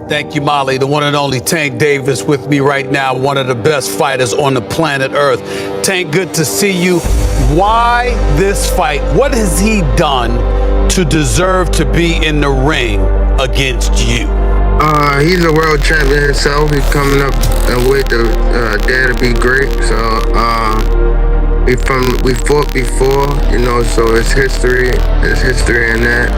Thank you, Molly. The one and only Tank Davis with me right now, one of the best fighters on the planet Earth. Tank, good to see you. Why this fight? What has he done to deserve to be in the ring against you? He's a world champion himself. He's coming up with the dare to be great. So we fought before, you know. So it's history. There's history in that.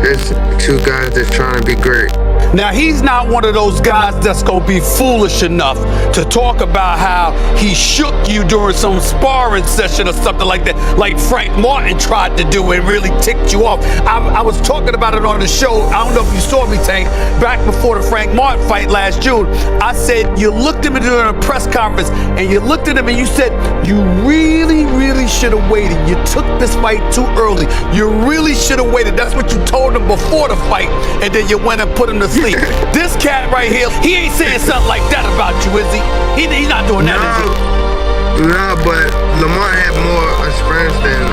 There's two guys that's trying to be great. Now, he's not one of those guys that's going to be foolish enough to talk about how he shook you during some sparring session or something like that, like Frank Martin tried to do and really ticked you off. I was talking about it on the show. I don't know if you saw me, Tank, back before the Frank Martin fight last June. I said, you looked at me during a press conference and you looked at him and you said, you really, really should have waited. You took this fight too early. You really should have waited. That's what you told him before the fight, and then you went and put him to sleep. This cat right here, he ain't saying something like that about you, is he? He's not doing that, is he? No, but Lamar had more experience than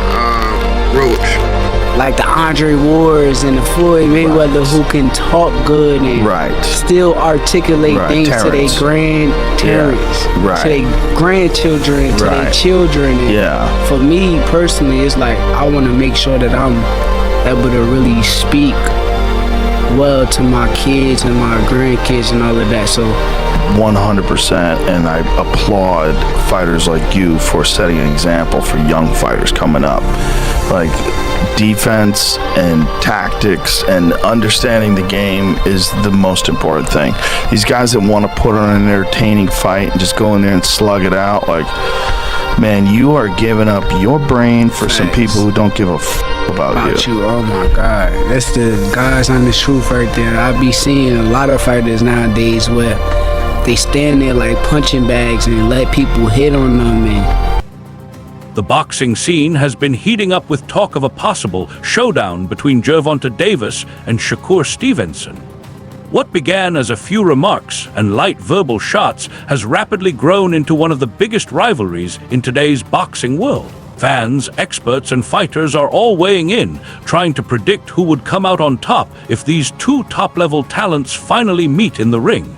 Roach. Like the Andre Wards and the Floyd Mayweather, who can talk good and still articulate things to their grandparents, to their grandchildren, to their children. And for me personally, it's like I want to make sure that I'm able to really speak well to my kids and my grandkids and all of that. So 100%, and I applaud fighters like you for setting an example for young fighters coming up. Like, defense and tactics and understanding the game is the most important thing. These guys that want to put on an entertaining fight and just go in there and slug it out, like, man, you are giving up your brain for some people who don't give a about you. Oh my God, that's the God's honest truth right there. I be seeing a lot of fighters nowadays where they stand there like punching bags and let people hit on them. And the boxing scene has been heating up with talk of a possible showdown between Gervonta Davis and Shakur Stevenson. What began as a few remarks and light verbal shots has rapidly grown into one of the biggest rivalries in today's boxing world. Fans, experts, and fighters are all weighing in, trying to predict who would come out on top if these two top-level talents finally meet in the ring.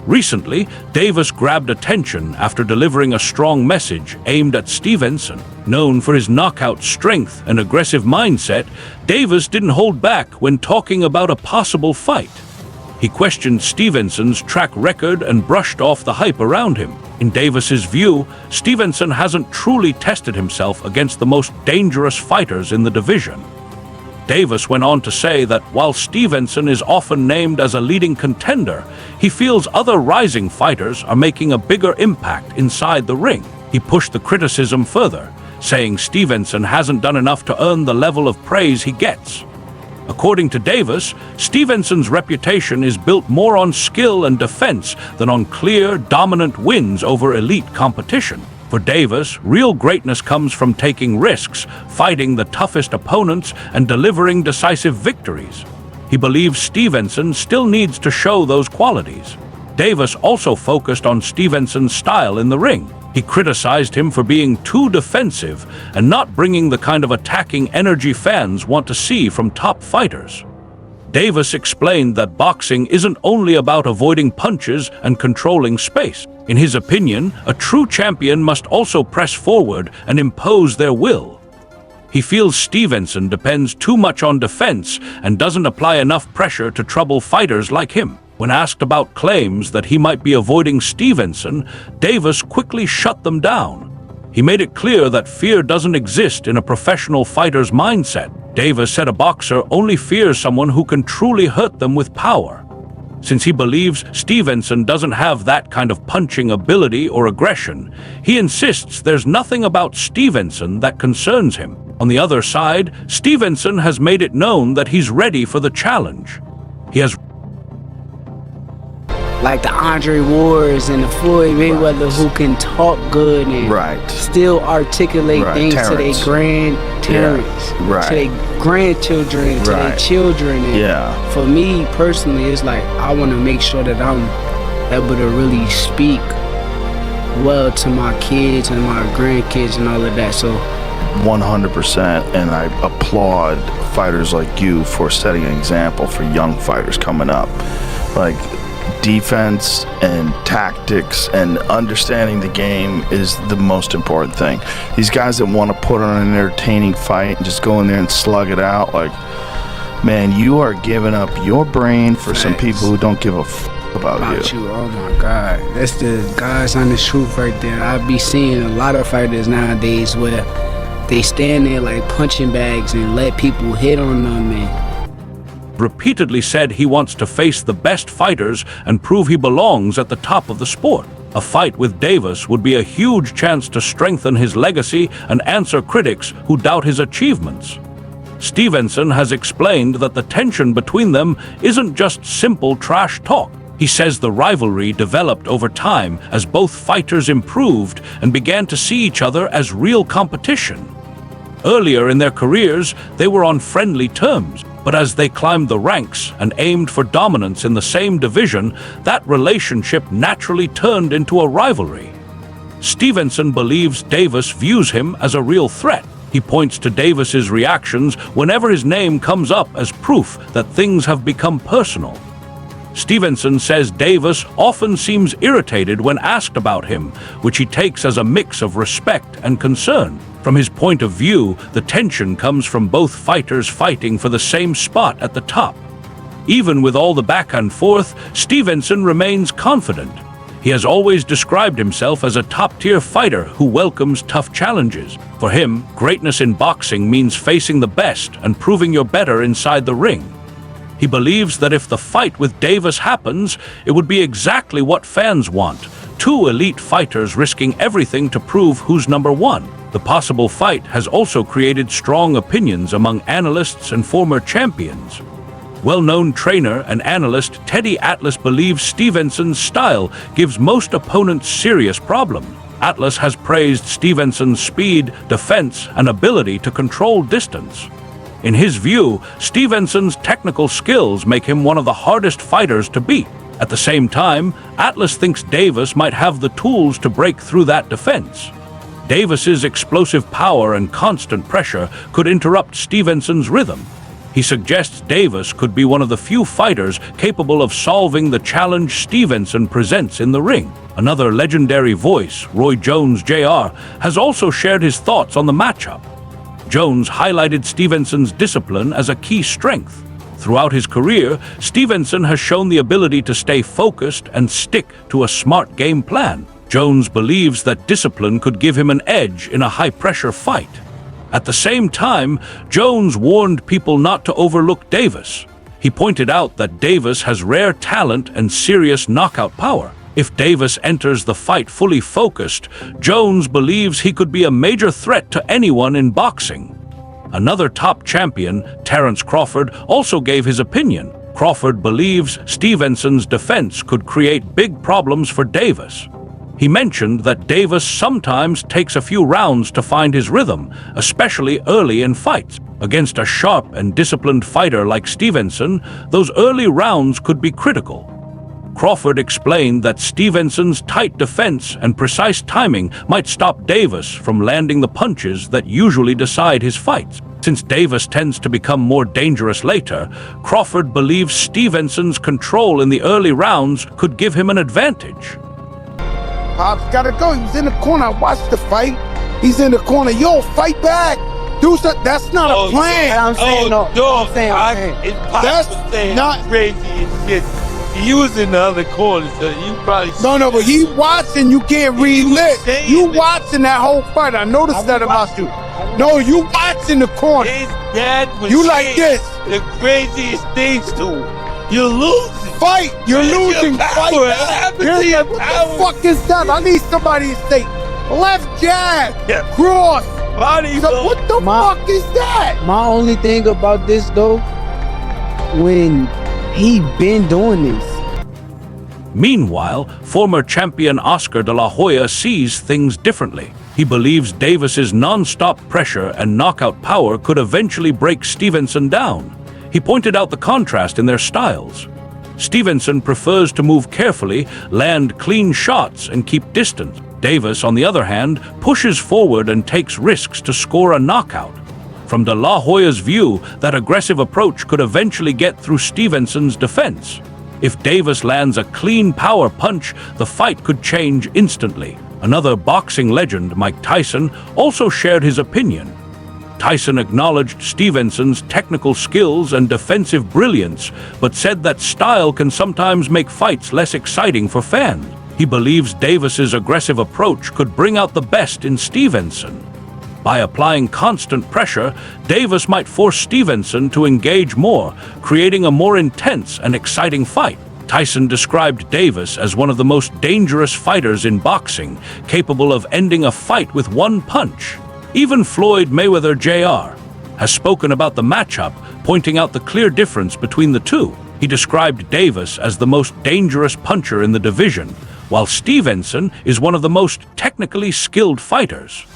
Recently, Davis grabbed attention after delivering a strong message aimed at Stevenson. Known for his knockout strength and aggressive mindset, Davis didn't hold back when talking about a possible fight. He questioned Stevenson's track record and brushed off the hype around him. In Davis's view, Stevenson hasn't truly tested himself against the most dangerous fighters in the division. Davis went on to say that while Stevenson is often named as a leading contender, he feels other rising fighters are making a bigger impact inside the ring. He pushed the criticism further, saying Stevenson hasn't done enough to earn the level of praise he gets. According to Davis, Stevenson's reputation is built more on skill and defense than on clear, dominant wins over elite competition. For Davis, real greatness comes from taking risks, fighting the toughest opponents, and delivering decisive victories. He believes Stevenson still needs to show those qualities. Davis also focused on Stevenson's style in the ring. He criticized him for being too defensive and not bringing the kind of attacking energy fans want to see from top fighters. Davis explained that boxing isn't only about avoiding punches and controlling space. In his opinion, a true champion must also press forward and impose their will. He feels Stevenson depends too much on defense and doesn't apply enough pressure to trouble fighters like him. When asked about claims that he might be avoiding Stevenson, Davis quickly shut them down. He made it clear that fear doesn't exist in a professional fighter's mindset. Davis said a boxer only fears someone who can truly hurt them with power. Since he believes Stevenson doesn't have that kind of punching ability or aggression, he insists there's nothing about Stevenson that concerns him. On the other side, Stevenson has made it known that he's ready for the challenge. He has like the Andre Wards and the Floyd Mayweather, who can talk good and still articulate things to their grandparents, to their grandchildren, to their children. And for me personally, it's like I want to make sure that I'm able to really speak well to my kids and my grandkids and all of that. So 100%, and I applaud fighters like you for setting an example for young fighters coming up. Like, defense and tactics and understanding the game is the most important thing. These guys that want to put on an entertaining fight and just go in there and slug it out, like, man, you are giving up your brain for some people who don't give a about you. Oh my God, that's the God's honest truth right there. I be seeing a lot of fighters nowadays where they stand there like punching bags and let people hit on them, and repeatedly said he wants to face the best fighters and prove he belongs at the top of the sport. A fight with Davis would be a huge chance to strengthen his legacy and answer critics who doubt his achievements. Stevenson has explained that the tension between them isn't just simple trash talk. He says the rivalry developed over time as both fighters improved and began to see each other as real competition. Earlier in their careers, they were on friendly terms, but as they climbed the ranks and aimed for dominance in the same division, that relationship naturally turned into a rivalry. Stevenson believes Davis views him as a real threat. He points to Davis's reactions whenever his name comes up as proof that things have become personal. Stevenson says Davis often seems irritated when asked about him, which he takes as a mix of respect and concern. From his point of view, the tension comes from both fighters fighting for the same spot at the top. Even with all the back and forth, Stevenson remains confident. He has always described himself as a top-tier fighter who welcomes tough challenges. For him, greatness in boxing means facing the best and proving you're better inside the ring. He believes that if the fight with Davis happens, it would be exactly what fans want. Two elite fighters risking everything to prove who's number one. The possible fight has also created strong opinions among analysts and former champions. Well-known trainer and analyst Teddy Atlas believes Stevenson's style gives most opponents serious problems. Atlas has praised Stevenson's speed, defense, and ability to control distance. In his view, Stevenson's technical skills make him one of the hardest fighters to beat. At the same time, Atlas thinks Davis might have the tools to break through that defense. Davis's explosive power and constant pressure could interrupt Stevenson's rhythm. He suggests Davis could be one of the few fighters capable of solving the challenge Stevenson presents in the ring. Another legendary voice, Roy Jones Jr., has also shared his thoughts on the matchup. Jones highlighted Stevenson's discipline as a key strength. Throughout his career, Stevenson has shown the ability to stay focused and stick to a smart game plan. Jones believes that discipline could give him an edge in a high-pressure fight. At the same time, Jones warned people not to overlook Davis. He pointed out that Davis has rare talent and serious knockout power. If Davis enters the fight fully focused, Jones believes he could be a major threat to anyone in boxing. Another top champion, Terence Crawford, also gave his opinion. Crawford believes Stevenson's defense could create big problems for Davis. He mentioned that Davis sometimes takes a few rounds to find his rhythm, especially early in fights. Against a sharp and disciplined fighter like Stevenson, those early rounds could be critical. Crawford explained that Stevenson's tight defense and precise timing might stop Davis from landing the punches that usually decide his fights. Since Davis tends to become more dangerous later, Crawford believes Stevenson's control in the early rounds could give him an advantage. Pop's gotta go. He was in the corner. I watched the fight. He's in the corner. Yo, fight back. Do something. That's not a plan. I'm saying no. I'm saying. It's Pop That's was saying not- crazy and shit. He was in the other corner, so you probably... No, but he watching. You can't read lips. saying You it. watching that whole fight. I noticed that about you. No, you watching the corner. His dad was You like saying this. the craziest things to him. You're losing. Fight. You're Where's your losing. power? Fight What back. happened to your What power? the fuck is that? I need somebody to say left jab, Yeah. cross. Body So what the Ma- fuck is that? My only thing about this though, when he been doing this. Meanwhile, former champion Oscar de la Hoya sees things differently. He believes Davis's non-stop pressure and knockout power could eventually break Stevenson down. He pointed out the contrast in their styles. Stevenson prefers to move carefully, land clean shots, and keep distance. Davis, on the other hand, pushes forward and takes risks to score a knockout. From De La Hoya's view, that aggressive approach could eventually get through Stevenson's defense. If Davis lands a clean power punch, the fight could change instantly. Another boxing legend, Mike Tyson, also shared his opinion. Tyson acknowledged Stevenson's technical skills and defensive brilliance, but said that style can sometimes make fights less exciting for fans. He believes Davis's aggressive approach could bring out the best in Stevenson. By applying constant pressure, Davis might force Stevenson to engage more, creating a more intense and exciting fight. Tyson described Davis as one of the most dangerous fighters in boxing, capable of ending a fight with one punch. Even Floyd Mayweather Jr. has spoken about the matchup, pointing out the clear difference between the two. He described Davis as the most dangerous puncher in the division, while Stevenson is one of the most technically skilled fighters.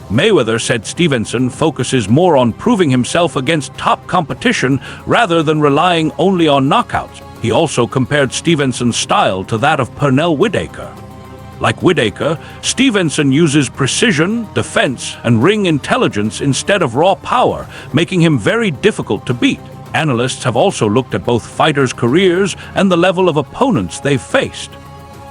Mayweather said Stevenson focuses more on proving himself against top competition rather than relying only on knockouts. He also compared Stevenson's style to that of Pernell Whitaker. Like Whitaker, Stevenson uses precision, defense, and ring intelligence instead of raw power, making him very difficult to beat. Analysts have also looked at both fighters' careers and the level of opponents they've faced.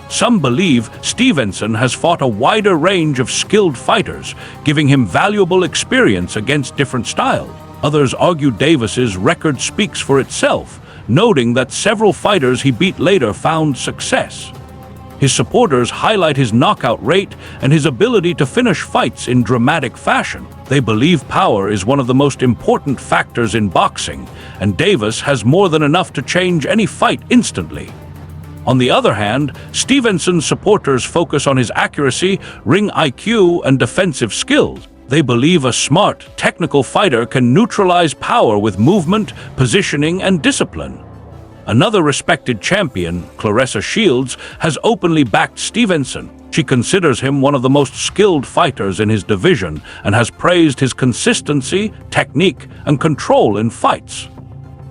Some believe Stevenson has fought a wider range of skilled fighters, giving him valuable experience against different styles. Others argue Davis's record speaks for itself, noting that several fighters he beat later found success. His supporters highlight his knockout rate and his ability to finish fights in dramatic fashion. They believe power is one of the most important factors in boxing, and Davis has more than enough to change any fight instantly. On the other hand, Stevenson's supporters focus on his accuracy, ring IQ, and defensive skills. They believe a smart, technical fighter can neutralize power with movement, positioning, and discipline. Another respected champion, Claressa Shields, has openly backed Stevenson. She considers him one of the most skilled fighters in his division and has praised his consistency, technique, and control in fights.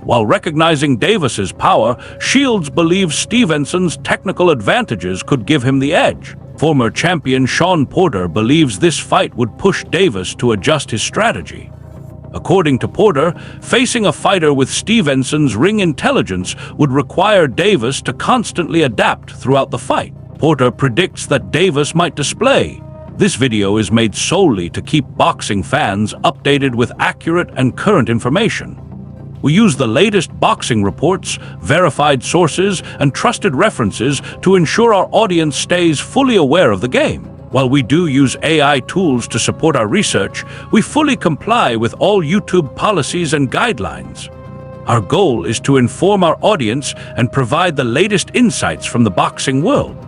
While recognizing Davis's power, Shields believes Stevenson's technical advantages could give him the edge. Former champion Shawn Porter believes this fight would push Davis to adjust his strategy. According to Porter, facing a fighter with Stevenson's ring intelligence would require Davis to constantly adapt throughout the fight. Porter predicts that Davis might display. This video is made solely to keep boxing fans updated with accurate and current information. We use the latest boxing reports, verified sources, and trusted references to ensure our audience stays fully aware of the game. While we do use AI tools to support our research, we fully comply with all YouTube policies and guidelines. Our goal is to inform our audience and provide the latest insights from the boxing world.